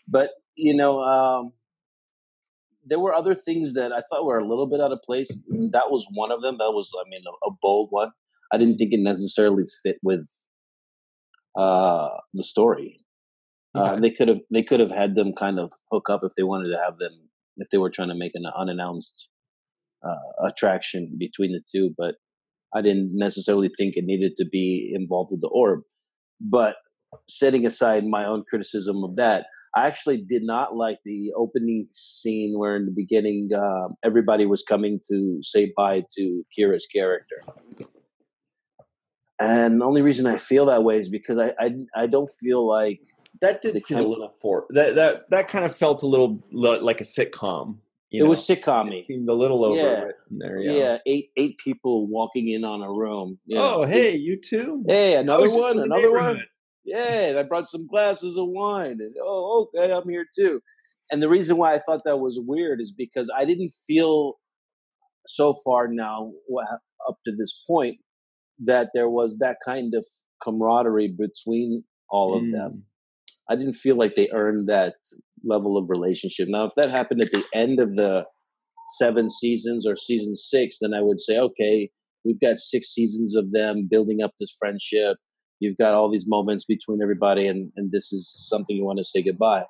But there were other things that I thought were a little bit out of place. That was one of them. That was, I mean, a bold one. I didn't think it necessarily fit with the story. Okay. They could have had them kind of hook up if they wanted to have them, if they were trying to make an unannounced attraction between the two. But I didn't necessarily think it needed to be involved with the orb. But setting aside my own criticism of that, I actually did not like the opening scene where in the beginning everybody was coming to say bye to Kira's character. And the only reason I feel that way is because I don't feel like that did feel a little that kind of felt a little like a sitcom. It was sitcom-y. It seemed a little overwritten there. Yeah, eight people walking in on a room. Oh, hey, you too? Hey, another one. Yeah, and I brought some glasses of wine. And okay, I'm here too. And the reason why I thought that was weird is because I didn't feel so far now up to this point that there was that kind of camaraderie between all of them. I didn't feel like they earned that level of relationship. Now, if that happened at the end of the 7 seasons or season 6, then I would say, okay, we've got 6 seasons of them building up this friendship. You've got all these moments between everybody, and this is something you want to say goodbye.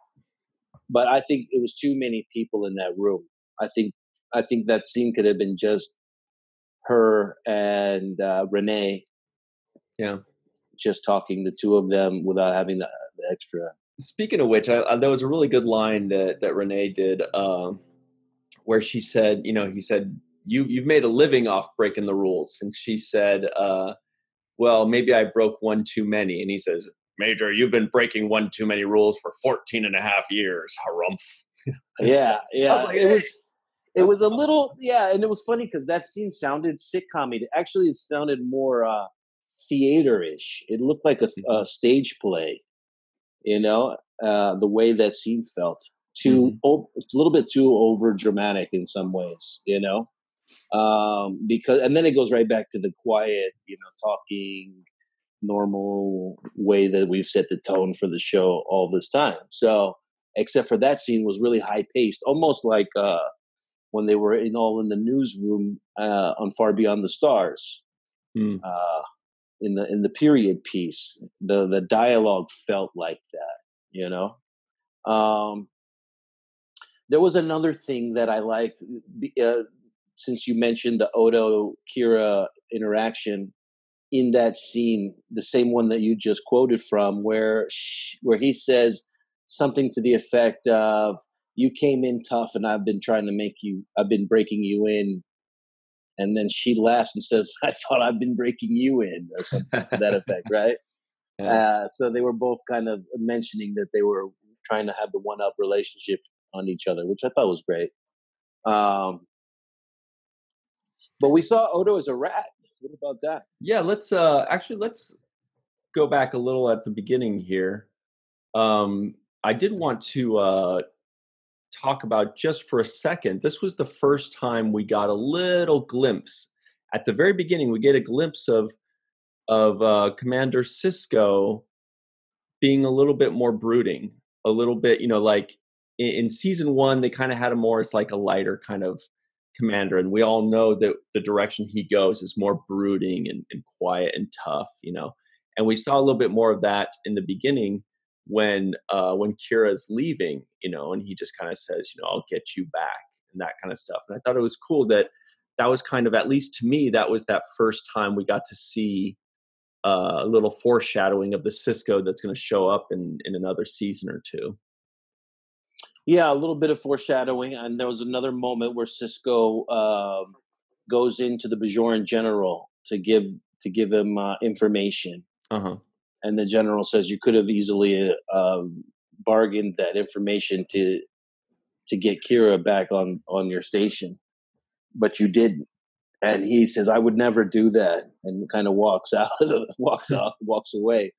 But I think it was too many people in that room. I think that scene could have been just her and Renee. Yeah. Just talking, the two of them, without having the extra. Speaking of which, there was a really good line that Renee did where she said, he said, you've made a living off breaking the rules. And she said, well, maybe I broke one too many. And he says, Major, you've been breaking one too many rules for 14 and a half years. Harumph. Yeah. Like, it was a little, and it was funny because that scene sounded sitcom-y. Actually, it sounded more theater-ish. It looked like a stage play, the way that scene felt. A little bit too over dramatic in some ways, because, and then it goes right back to the quiet, talking normal way that we've set the tone for the show all this time. So, except for that scene was really high paced, almost like when they were in the newsroom on Far Beyond the Stars. In the period piece, the dialogue felt like that, There was another thing that I liked, since you mentioned the Odo Kira interaction in that scene, the same one that you just quoted from, where he says something to the effect of, "You came in tough, and I've been breaking you in." And then she laughs and says, "I thought I've been breaking you in," or something to that effect, right? Yeah. So they were both kind of mentioning that they were trying to have the one-up relationship on each other, which I thought was great. But we saw Odo as a rat. What about that? Yeah, let's go back a little at the beginning here. I did want to talk about just for a second. This was the first time we got a little glimpse. At the very beginning, we get a glimpse of Commander Sisko being a little bit more brooding, a little bit, like in season 1, they kind of had him more as like a lighter kind of commander. And we all know that the direction he goes is more brooding and quiet and tough, and we saw a little bit more of that in the beginning when Kira's leaving, and he just kind of says, I'll get you back and that kind of stuff. And I thought it was cool that was kind of, at least to me, that was that first time we got to see a little foreshadowing of the Sisko that's going to show up in another season or two. Yeah, a little bit of foreshadowing. And there was another moment where Sisko goes into the Bajoran general to give him information. Uh-huh. And the general says, you could have easily bargained that information to get Kira back on your station, but you didn't. And he says, I would never do that, and kind of walks away.